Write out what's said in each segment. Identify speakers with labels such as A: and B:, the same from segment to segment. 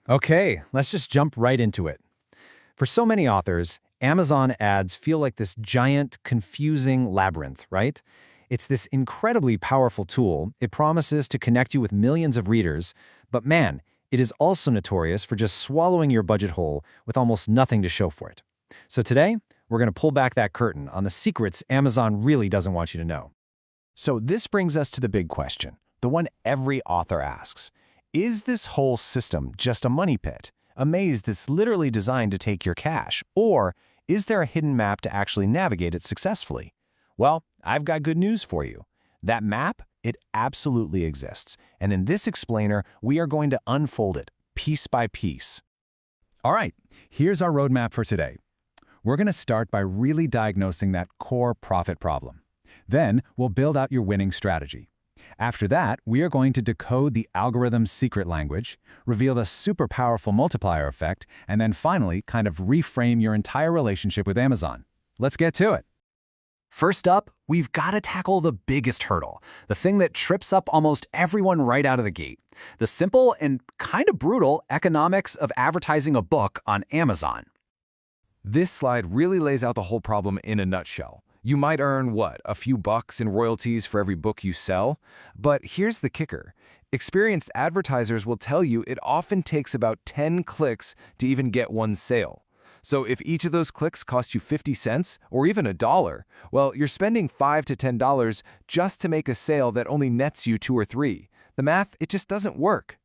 A: Okay, let's just jump right into it. For so many authors, Amazon ads feel like this giant, confusing labyrinth, right? It's this incredibly powerful tool. It promises to connect you with millions of readers, but man, it is also notorious for just swallowing your budget whole with almost nothing to show for it. So today, we're going to pull back that curtain on the secrets Amazon really doesn't want you to know.
B: So this brings us to the big question, the one every author asks. Is this whole system just a money pit, a maze that's literally designed to take your cash, or is there a hidden map to actually navigate it successfully? Well, I've got good news for you. That map, it absolutely exists, and in this explainer, we are going to unfold it piece by piece.
C: All right, here's our roadmap for today. We're going to start by really diagnosing that core profit problem. Then we'll build out your winning strategy. After that, we are going to decode the algorithm's secret language, reveal the super powerful multiplier effect, and then finally kind of reframe your entire relationship with Amazon. Let's get to it.
A: First up, we've got to tackle the biggest hurdle, the thing that trips up almost everyone right out of the gate, the simple and kind of brutal economics of advertising a book on Amazon.
D: This slide really lays out the whole problem in a nutshell. You might earn, a few bucks in royalties for every book you sell? But here's the kicker. Experienced advertisers will tell you it often takes about 10 clicks to even get one sale. So if each of those clicks cost you 50 cents or even $1, well, you're spending $5 to $10 just to make a sale that only nets you 2 or 3. The math, it just doesn't work.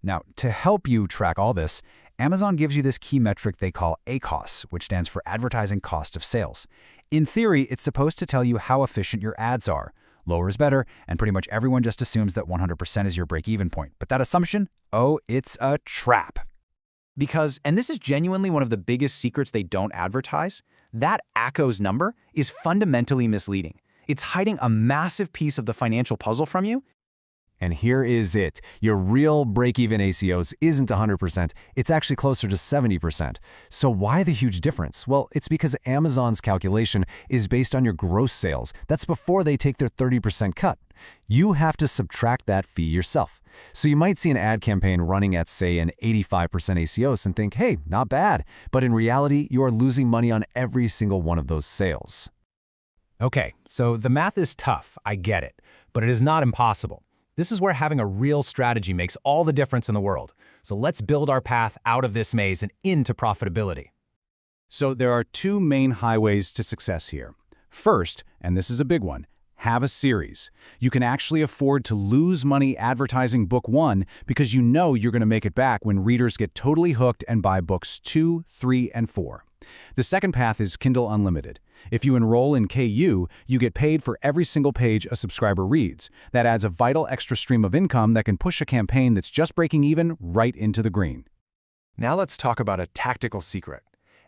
C: Now, to help you track all this, Amazon gives you this key metric they call ACoS, which stands for Advertising Cost of Sales. In theory, it's supposed to tell you how efficient your ads are. Lower is better, and pretty much everyone just assumes that 100% is your break-even point. But that assumption, it's a trap.
A: Because, and this is genuinely one of the biggest secrets they don't advertise, that ACoS number is fundamentally misleading. It's hiding a massive piece of the financial puzzle from you.
C: And here is it. Your real break-even ACoS isn't 100%, it's actually closer to 70%. So why the huge difference? Well, it's because Amazon's calculation is based on your gross sales. That's before they take their 30% cut. You have to subtract that fee yourself. So you might see an ad campaign running at, say, an 85% ACoS and think, hey, not bad. But in reality, you are losing money on every single one of those sales.
E: Okay, so the math is tough, I get it, but it is not impossible. This is where having a real strategy makes all the difference in the world. So let's build our path out of this maze and into profitability.
C: So there are two main highways to success here. First, and this is a big one, have a series. You can actually afford to lose money advertising book 1 because you know you're going to make it back when readers get totally hooked and buy books 2, 3, and 4. The second path is Kindle Unlimited. If you enroll in KU, you get paid for every single page a subscriber reads. That adds a vital extra stream of income that can push a campaign that's just breaking even right into the green.
D: Now let's talk about a tactical secret.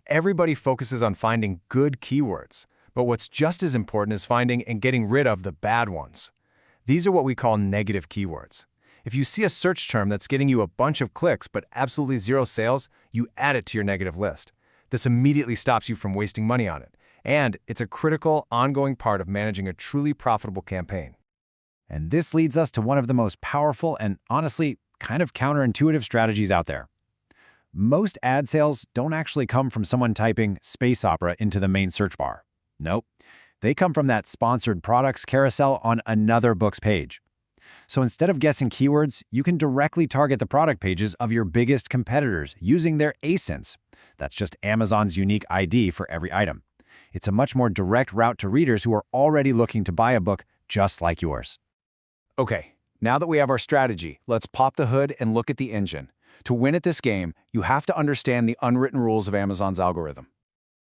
D: Everybody focuses on finding good keywords, but what's just as important is finding and getting rid of the bad ones. These are what we call negative keywords. If you see a search term that's getting you a bunch of clicks but absolutely 0 sales, you add it to your negative list. This immediately stops you from wasting money on it. And it's a critical, ongoing part of managing a truly profitable campaign.
A: And this leads us to one of the most powerful and honestly kind of counterintuitive strategies out there. Most ad sales don't actually come from someone typing space opera into the main search bar. Nope. They come from that sponsored products carousel on another book's page. So instead of guessing keywords, you can directly target the product pages of your biggest competitors using their ASINs. That's just Amazon's unique ID for every item. It's a much more direct route to readers who are already looking to buy a book just like yours.
D: Okay, now that we have our strategy, let's pop the hood and look at the engine. To win at this game, you have to understand the unwritten rules of Amazon's algorithm.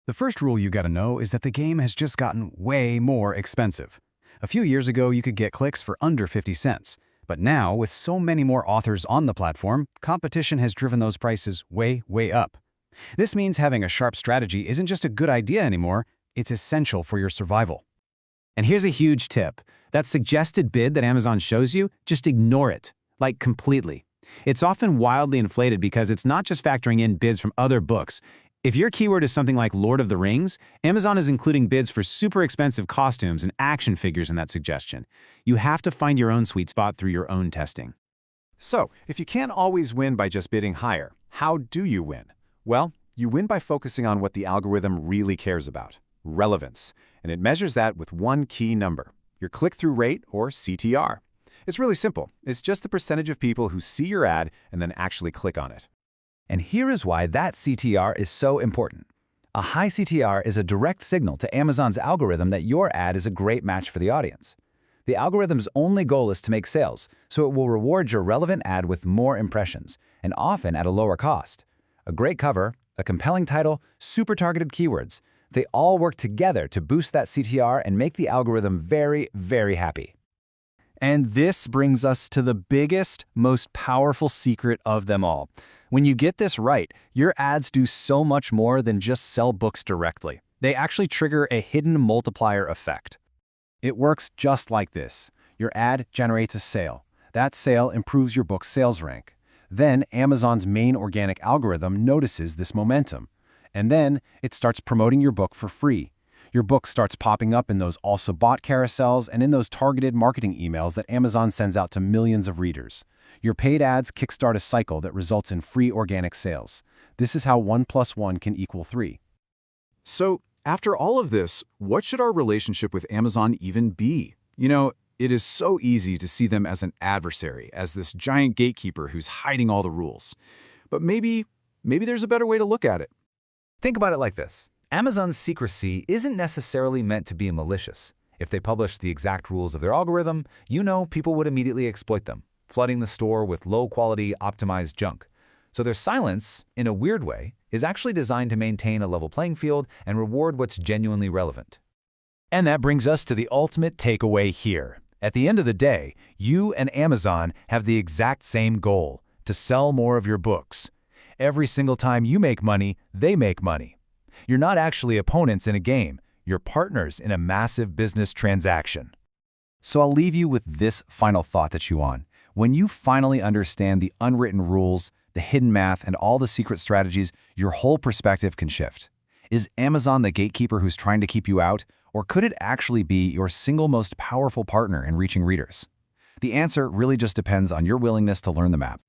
C: The first rule you gotta know is that the game has just gotten way more expensive. A few years ago, you could get clicks for under 50 cents. But now, with so many more authors on the platform, competition has driven those prices way, way up. This means having a sharp strategy isn't just a good idea anymore, it's essential for your survival.
A: And here's a huge tip. That suggested bid that Amazon shows you, just ignore it, like completely. It's often wildly inflated because it's not just factoring in bids from other books. If your keyword is something like Lord of the Rings, Amazon is including bids for super expensive costumes and action figures in that suggestion. You have to find your own sweet spot through your own testing. So, if you can't always win by just bidding higher, how do you win? Well, you win by focusing on what the algorithm really cares about: relevance. And it measures that with one key number: your click-through rate, or CTR. It's really simple. It's just the percentage of people who see your ad and then actually click on it.
B: And here is why that CTR is so important. A high CTR is a direct signal to Amazon's algorithm that your ad is a great match for the audience. The algorithm's only goal is to make sales, so it will reward your relevant ad with more impressions, and often at a lower cost. A great cover, a compelling title, super targeted keywords, they all work together to boost that CTR and make the algorithm very, very happy.
F: And this brings us to the biggest, most powerful secret of them all. When you get this right, your ads do so much more than just sell books directly. They actually trigger a hidden multiplier effect.
A: It works just like this. Your ad generates a sale. That sale improves your book's sales rank. Then Amazon's main organic algorithm notices this momentum. And then it starts promoting your book for free. Your book starts popping up in those also bought carousels and in those targeted marketing emails that Amazon sends out to millions of readers. Your paid ads kickstart a cycle that results in free organic sales. This is how 1 + 1 can equal 3.
C: So, after all of this, what should our relationship with Amazon even be? You know, it is so easy to see them as an adversary, as this giant gatekeeper who's hiding all the rules. But maybe there's a better way to look at it.
B: Think about it like this. Amazon's secrecy isn't necessarily meant to be malicious. If they published the exact rules of their algorithm, you know people would immediately exploit them, flooding the store with low-quality, optimized junk. So their silence, in a weird way, is actually designed to maintain a level playing field and reward what's genuinely relevant.
E: And that brings us to the ultimate takeaway here. At the end of the day, you and Amazon have the exact same goal: to sell more of your books. Every single time you make money, they make money. You're not actually opponents in a game. You're partners in a massive business transaction.
A: So I'll leave you with this final thought to chew on. When you finally understand the unwritten rules, the hidden math, and all the secret strategies, your whole perspective can shift. Is Amazon the gatekeeper who's trying to keep you out, or could it actually be your single most powerful partner in reaching readers? The answer really just depends on your willingness to learn the map.